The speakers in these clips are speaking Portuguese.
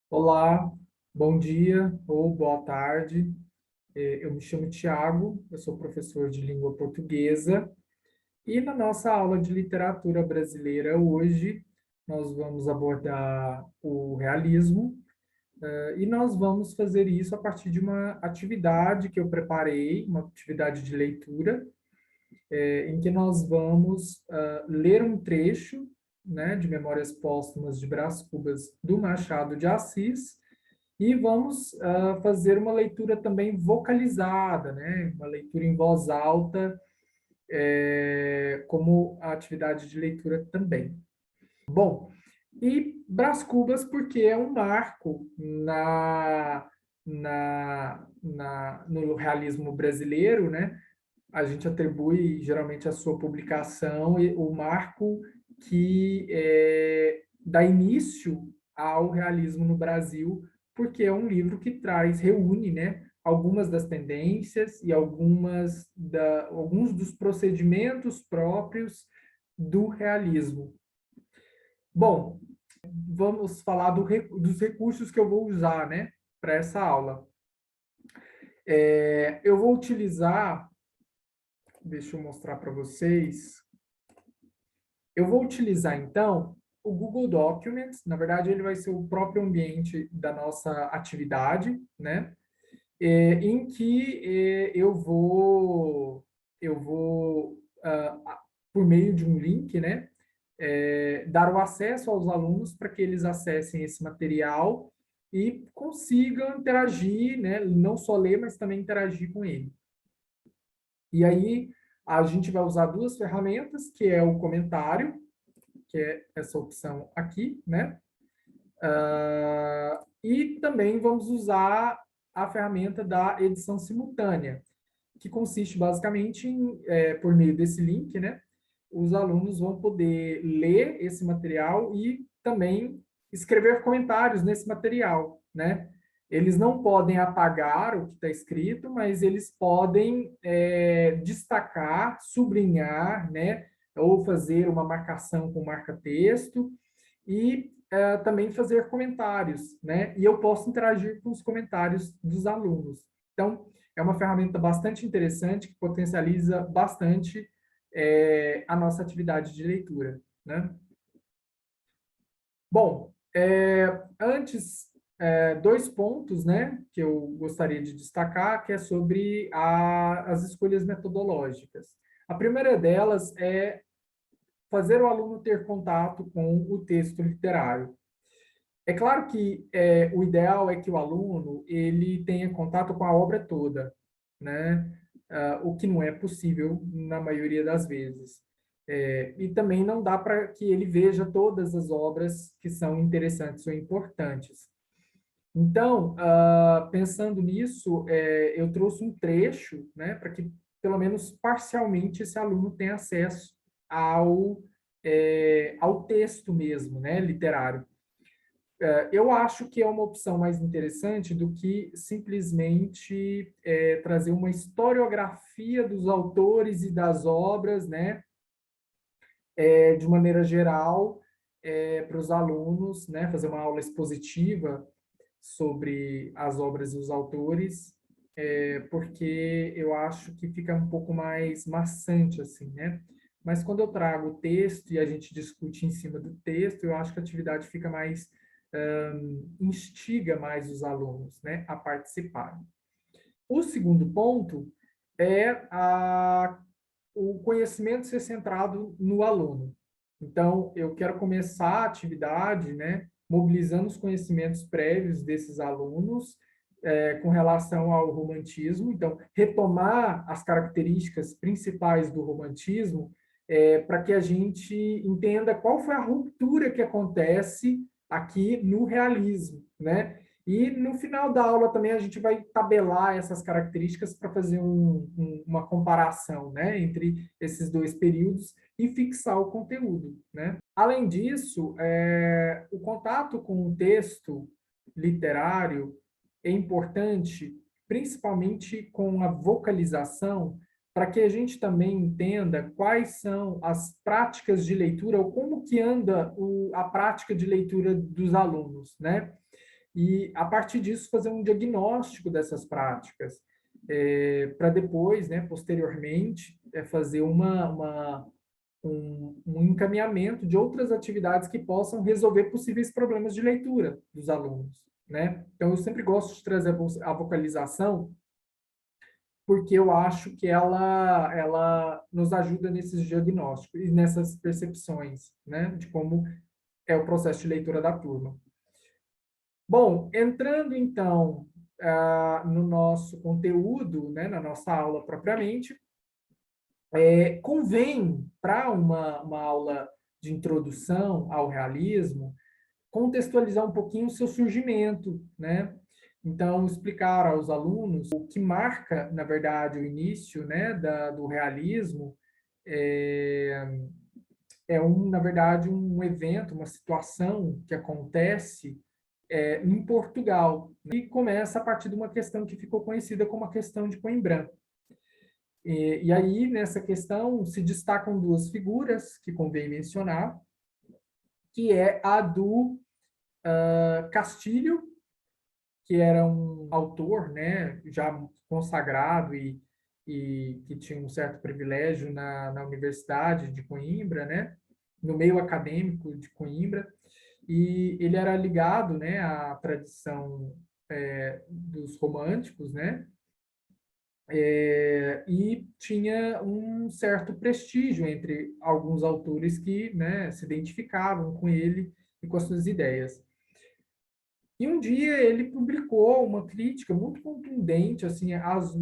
Olá, bom dia ou boa tarde. Eu me chamo Tiago, eu sou professor de língua portuguesa e na nossa aula de literatura brasileira hoje nós vamos abordar o realismo e nós vamos fazer isso a partir de uma atividade que eu preparei, uma atividade de leitura, em que nós vamos ler um trecho, né, de Memórias Póstumas de Brás Cubas do Machado de Assis. E vamos fazer uma leitura também vocalizada, né? Uma leitura em voz alta, como a atividade de leitura também. Bom, e Brás Cubas, porque é um marco no realismo brasileiro, né? A gente atribui geralmente a sua publicação o marco que dá início ao realismo no Brasil, porque é um livro que reúne, né, algumas das tendências e alguns dos procedimentos próprios do realismo. Bom, vamos falar dos recursos que eu vou usar, né, para essa aula. Eu vou utilizar, deixa eu mostrar para vocês. Eu vou utilizar, então, o Google Documents. Na verdade, ele vai ser o próprio ambiente da nossa atividade, né? Em que por meio de um link, né? Dar o acesso aos alunos para que eles acessem esse material e consigam interagir, né? Não só ler, mas também interagir com ele. E aí, a gente vai usar duas ferramentas, que é o comentário, que é essa opção aqui, né? E também vamos usar a ferramenta da edição simultânea, que consiste basicamente em, por meio desse link, né? Os alunos vão poder ler esse material e também escrever comentários nesse material, né? Eles não podem apagar o que está escrito, mas eles podem destacar, sublinhar, né? Ou fazer uma marcação com marca-texto e também fazer comentários, né? E eu posso interagir com os comentários dos alunos. Então, é uma ferramenta bastante interessante que potencializa bastante a nossa atividade de leitura, né? Bom, antes, dois pontos, né, que eu gostaria de destacar, que é sobre as escolhas metodológicas. A primeira delas é fazer o aluno ter contato com o texto literário. É claro que o ideal é que o aluno ele tenha contato com a obra toda, né? O que não é possível na maioria das vezes. E também não dá para que ele veja todas as obras que são interessantes ou importantes. Então, pensando nisso, eu trouxe um trecho, né, para que pelo menos parcialmente esse aluno tenha acesso ao texto mesmo, né, literário. Eu acho que é uma opção mais interessante do que simplesmente trazer uma historiografia dos autores e das obras, né, de maneira geral, para os alunos, né, fazer uma aula expositiva sobre as obras e os autores, porque eu acho que fica um pouco mais maçante, assim, né? Mas quando eu trago o texto e a gente discute em cima do texto, eu acho que a atividade fica mais, instiga mais os alunos, né, a participarem. O segundo ponto é o conhecimento ser centrado no aluno. Então, eu quero começar a atividade, né, mobilizando os conhecimentos prévios desses alunos com relação ao romantismo. Então, retomar as características principais do romantismo para que a gente entenda qual foi a ruptura que acontece aqui no realismo, né? E no final da aula também a gente vai tabelar essas características para fazer uma comparação, né, entre esses dois períodos e fixar o conteúdo, né? Além disso, o contato com o texto literário é importante, principalmente com a vocalização, para que a gente também entenda quais são as práticas de leitura ou como que anda a prática de leitura dos alunos, né? e, a partir disso, fazer um diagnóstico dessas práticas, para depois, né, posteriormente, fazer um encaminhamento de outras atividades que possam resolver possíveis problemas de leitura dos alunos, né? Então, eu sempre gosto de trazer a vocalização, porque eu acho que ela nos ajuda nesses diagnósticos e nessas percepções, né, de como é o processo de leitura da turma. Bom, entrando então no nosso conteúdo, né, na nossa aula propriamente, convém, para uma aula de introdução ao realismo, contextualizar um pouquinho o seu surgimento, né? Então, explicar aos alunos o que marca, na verdade, o início, né, do realismo é, na verdade, um evento, uma situação que acontece em Portugal, né? E começa a partir de uma questão que ficou conhecida como a questão de Coimbra. E aí, nessa questão, se destacam duas figuras que convém mencionar, que é a do Castilho, que era um autor, né, já consagrado e que tinha um certo privilégio na Universidade de Coimbra, né, no meio acadêmico de Coimbra, e ele era ligado, né, à tradição dos românticos, né, e tinha um certo prestígio entre alguns autores que, né, se identificavam com ele e com as suas ideias. E um dia ele publicou uma crítica muito contundente assim às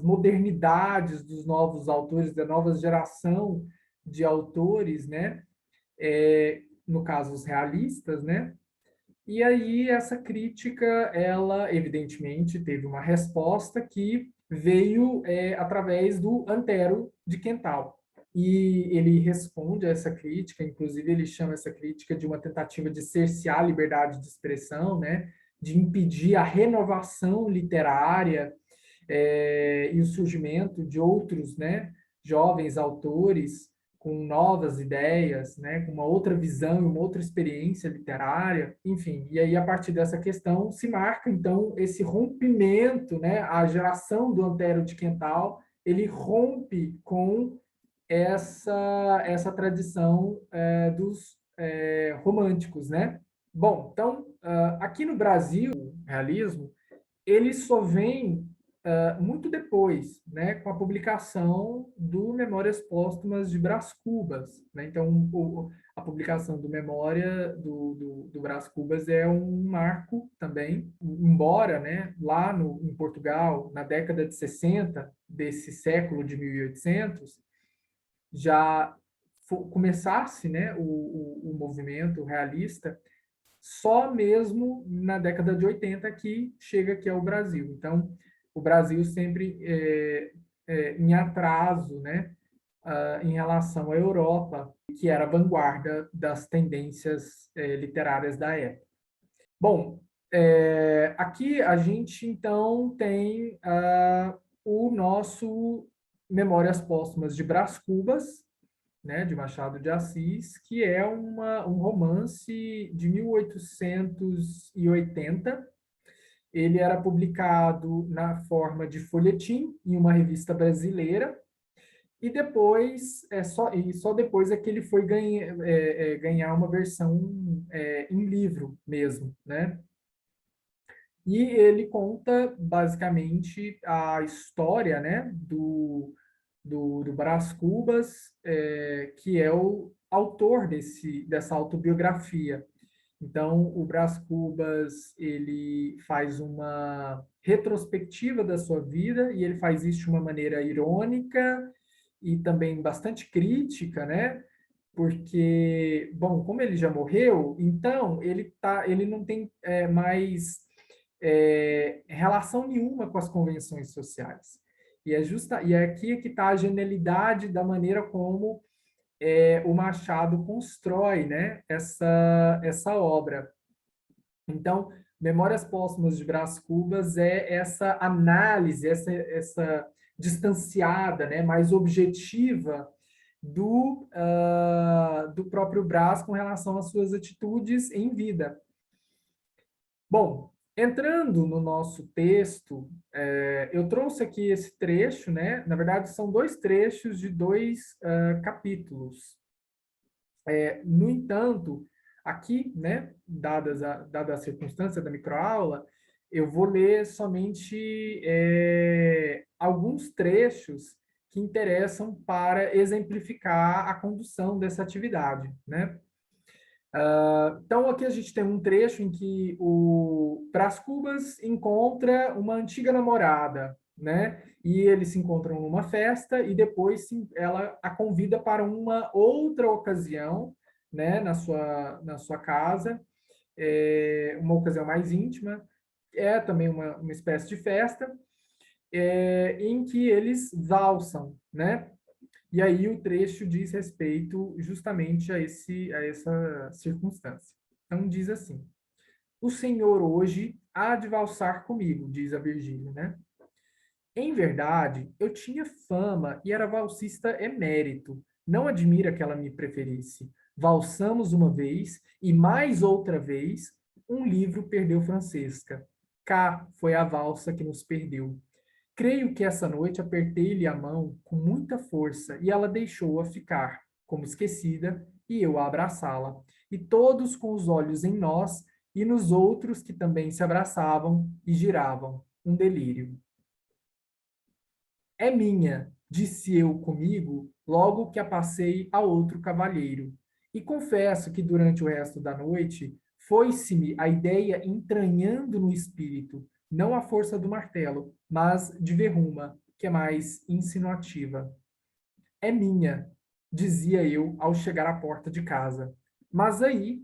modernidades dos novos autores, da nova geração de autores, né? No caso, os realistas, né? E aí essa crítica, ela evidentemente teve uma resposta que veio através do Antero de Quental. E ele responde a essa crítica, inclusive ele chama essa crítica de uma tentativa de cercear a liberdade de expressão, né? De impedir a renovação literária e o surgimento de outros, né? Jovens autores com novas ideias, né, com uma outra visão e uma outra experiência literária, enfim. E aí, a partir dessa questão, se marca, então, esse rompimento, né, a geração do Antero de Quental, ele rompe com essa tradição dos românticos, né? Bom, então, aqui no Brasil, o realismo, ele só vem muito depois, né, com a publicação do Memórias Póstumas de Brás Cubas, né? Então, a publicação do Memória do Brás Cubas é um marco também, embora, né, lá em Portugal, na década de 60 desse século de 1800, já começasse, né, o movimento realista, só mesmo na década de 80 que chega aqui ao Brasil. Então, o Brasil sempre em atraso, né, em relação à Europa, que era a vanguarda das tendências literárias da época. Bom, aqui a gente então tem o nosso Memórias Póstumas de Brás Cubas, né, de Machado de Assis, que é um romance de 1880. Ele era publicado na forma de folhetim em uma revista brasileira, e depois, só depois é que ele foi ganhar uma versão em livro mesmo, né? E ele conta basicamente a história, né, do Brás Cubas, que é o autor dessa autobiografia. Então, o Brás Cubas, ele faz uma retrospectiva da sua vida, e ele faz isso de uma maneira irônica e também bastante crítica, né? Porque, bom, como ele já morreu, então ele não tem mais relação nenhuma com as convenções sociais. E aqui é que está a genialidade da maneira como o Machado constrói, né, essa obra. Então, Memórias Póstumas de Brás Cubas é essa análise, essa distanciada, né, mais objetiva do próprio Brás com relação às suas atitudes em vida. Bom, entrando no nosso texto, eu trouxe aqui esse trecho, né? Na verdade, são dois trechos de dois capítulos. No entanto, aqui, né, dada a circunstância da microaula, eu vou ler somente alguns trechos que interessam para exemplificar a condução dessa atividade, né? Então, aqui a gente tem um trecho em que o Brás Cubas encontra uma antiga namorada, né? E eles se encontram numa festa e depois ela a convida para uma outra ocasião, né? Na sua casa, uma ocasião mais íntima, é também uma espécie de festa, em que eles valsam, né? E aí o trecho diz respeito justamente a essa circunstância. Então diz assim: o Senhor hoje há de valsar comigo, diz a Virgília, né? Em verdade, eu tinha fama e era valsista emérito. Não admira que ela me preferisse. Valsamos uma vez e mais outra vez, um livro perdeu Francesca. Cá foi a valsa que nos perdeu. Creio que essa noite apertei-lhe a mão com muita força e ela deixou-a ficar, como esquecida, e eu a abraçá-la. E todos com os olhos em nós e nos outros que também se abraçavam e giravam. Um delírio. É minha, disse eu comigo, logo que a passei a outro cavalheiro. E confesso que durante o resto da noite foi-se-me a ideia entranhando no espírito, não a força do martelo, mas de verruma, que é mais insinuativa. É minha, dizia eu ao chegar à porta de casa. Mas aí,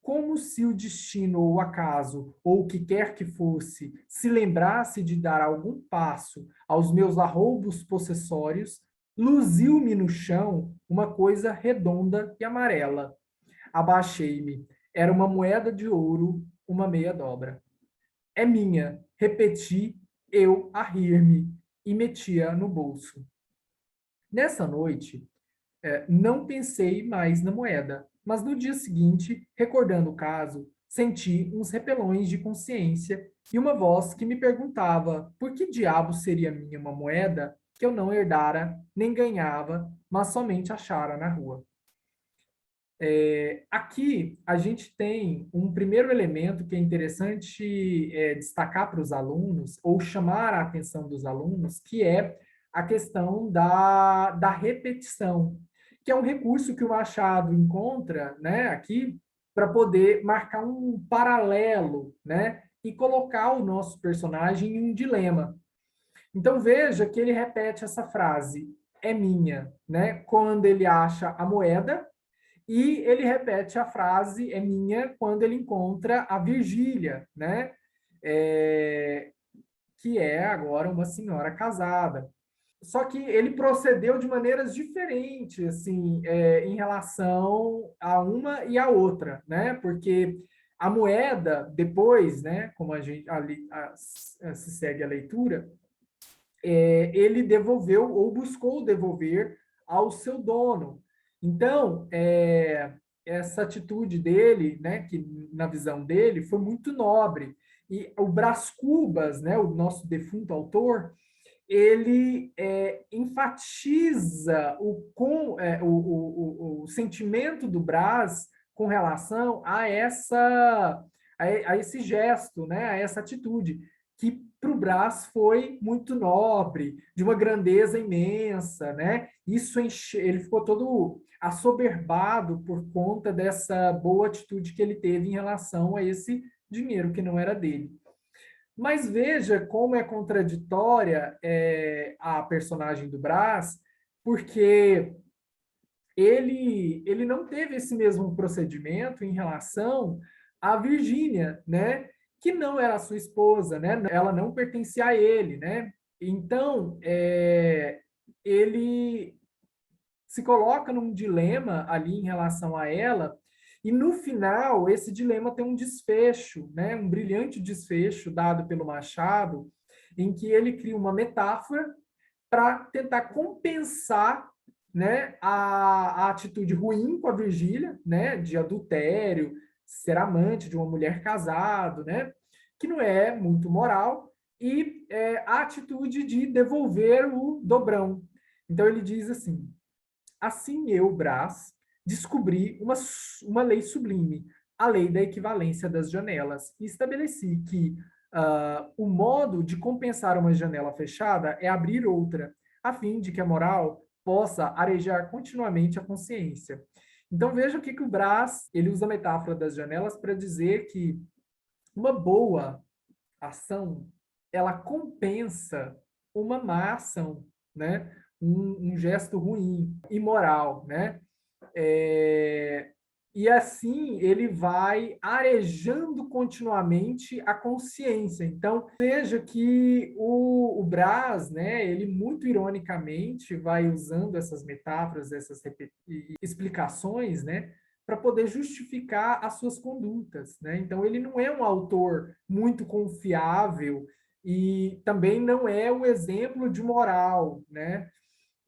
como se o destino ou o acaso, ou o que quer que fosse, se lembrasse de dar algum passo aos meus arroubos possessórios, luziu-me no chão uma coisa redonda e amarela. Abaixei-me. Era uma moeda de ouro, uma meia dobra. É minha, repeti, eu a rir-me, e metia no bolso. Nessa noite, não pensei mais na moeda, mas no dia seguinte, recordando o caso, senti uns repelões de consciência e uma voz que me perguntava por que diabo seria minha uma moeda que eu não herdara nem ganhava, mas somente achara na rua. Aqui a gente tem um primeiro elemento que é interessante destacar para os alunos, ou chamar a atenção dos alunos, que é a questão da repetição, que é um recurso que o Machado encontra, né, aqui para poder marcar um paralelo, né, e colocar o nosso personagem em um dilema. Então veja que ele repete essa frase, é minha, né, quando ele acha a moeda, e ele repete a frase, é minha, quando ele encontra a Virgília, né? Que é agora uma senhora casada. Só que ele procedeu de maneiras diferentes, assim, em relação a uma e a outra, né? Porque a moeda, depois, né, como a gente se segue a leitura, ele devolveu ou buscou devolver ao seu dono. Então, essa atitude dele, né, que na visão dele foi muito nobre. E o Brás Cubas, né, o nosso defunto autor, ele enfatiza o sentimento do Brás com relação a esse gesto, né, a essa atitude, que para o Brás foi muito nobre, de uma grandeza imensa, né? Ele ficou todo assoberbado por conta dessa boa atitude que ele teve em relação a esse dinheiro que não era dele. Mas veja como é contraditória a personagem do Brás, porque ele não teve esse mesmo procedimento em relação à Virgínia, né? Que não era sua esposa, né? Ela não pertencia a ele, né? Então, ele se coloca num dilema ali em relação a ela, e no final esse dilema tem um desfecho, né? Um brilhante desfecho dado pelo Machado, em que ele cria uma metáfora para tentar compensar, né, a atitude ruim com a Virgília, né, de adultério, ser amante de uma mulher casada, né, que não é muito moral, e a atitude de devolver o dobrão. Então, ele diz assim: assim eu, Brás, descobri uma lei sublime, a lei da equivalência das janelas, e estabeleci que o modo de compensar uma janela fechada é abrir outra, a fim de que a moral possa arejar continuamente a consciência. Então veja o que o Brás ele usa a metáfora das janelas para dizer que uma boa ação ela compensa uma má ação, né? Um gesto ruim, imoral, né? É, e assim ele vai arejando continuamente a consciência. Então, veja que o Brás, né, ele muito ironicamente vai usando essas metáforas, essas explicações, né, para poder justificar as suas condutas, né? Então, ele não é um autor muito confiável e também não é um exemplo de moral, né?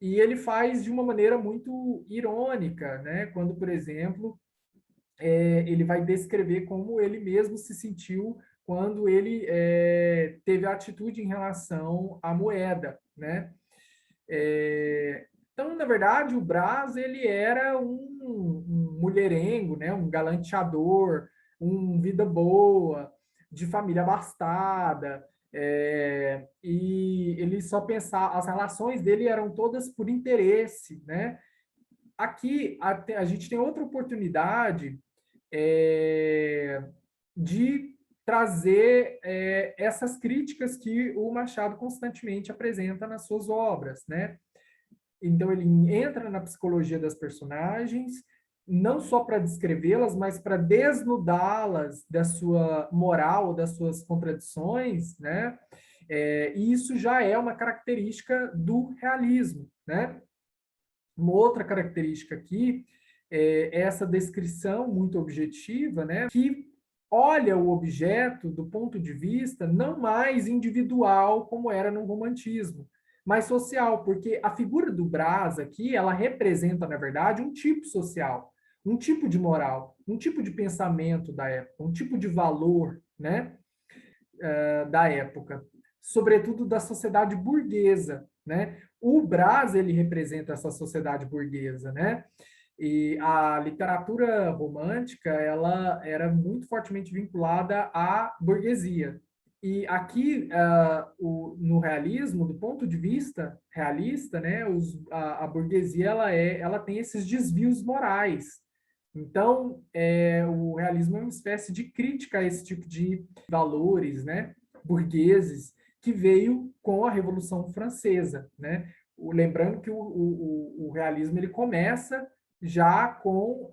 E ele faz de uma maneira muito irônica, né? Quando, por exemplo, ele vai descrever como ele mesmo se sentiu quando ele teve a atitude em relação à moeda, né? Então, na verdade, o Brás ele era um mulherengo, né? Um galanteador, um vida boa, de família abastada, e ele só pensava, as relações dele eram todas por interesse, né? Aqui a gente tem outra oportunidade de trazer essas críticas que o Machado constantemente apresenta nas suas obras, né? Então ele entra na psicologia das personagens, não só para descrevê-las, mas para desnudá-las da sua moral, das suas contradições, né? E isso já é uma característica do realismo, né? Uma outra característica aqui é essa descrição muito objetiva, né, que olha o objeto do ponto de vista não mais individual, como era no romantismo, mas social, porque a figura do Brás aqui, ela representa, na verdade, um tipo social, um tipo de moral, um tipo de pensamento da época, um tipo de valor, né, da época, sobretudo da sociedade burguesa, né? O Brás ele representa essa sociedade burguesa, né? E a literatura romântica ela era muito fortemente vinculada à burguesia. E aqui no realismo, do ponto de vista realista, né, a burguesia ela tem esses desvios morais. Então, o realismo é uma espécie de crítica a esse tipo de valores, né, burgueses, que veio com a Revolução Francesa, né? Lembrando que o realismo ele começa já com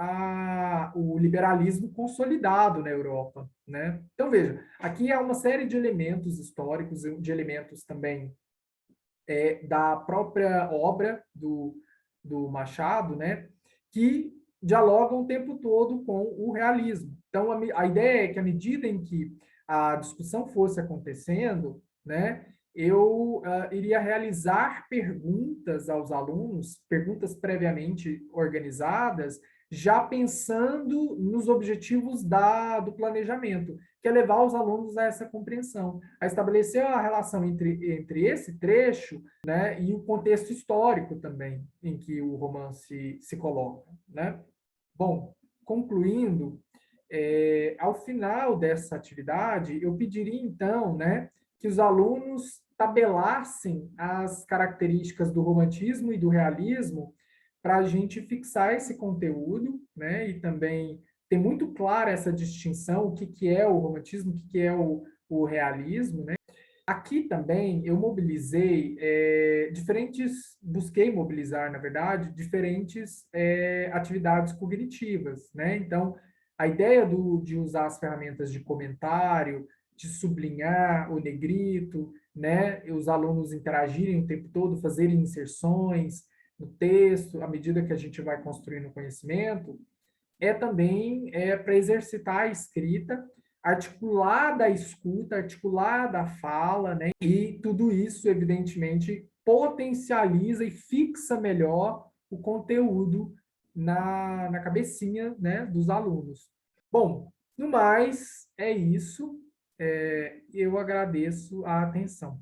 o liberalismo consolidado na Europa, né? Então veja, aqui há uma série de elementos históricos, de elementos também da própria obra do Machado, né? Que dialogam o tempo todo com o realismo. Então a ideia é que à medida em que a discussão fosse acontecendo, né? Eu iria realizar perguntas aos alunos, perguntas previamente organizadas, já pensando nos objetivos do planejamento, que é levar os alunos a essa compreensão, a estabelecer a relação entre esse trecho, né, e o contexto histórico também em que o romance se coloca, né? Bom, concluindo, ao final dessa atividade, eu pediria então, né, que os alunos tabelassem as características do romantismo e do realismo para a gente fixar esse conteúdo, né, e também ter muito clara essa distinção, o que, que é o romantismo, o que, que é o realismo, né? Aqui também eu mobilizei busquei mobilizar, na verdade, diferentes atividades cognitivas, né? Então, a ideia de usar as ferramentas de comentário, de sublinhar o negrito, né? E os alunos interagirem o tempo todo, fazerem inserções no texto, à medida que a gente vai construindo o conhecimento, também para exercitar a escrita, articulada a escuta, articulada a fala, né? E tudo isso, evidentemente, potencializa e fixa melhor o conteúdo na cabecinha, né, dos alunos. Bom, no mais, é isso. Eu agradeço a atenção.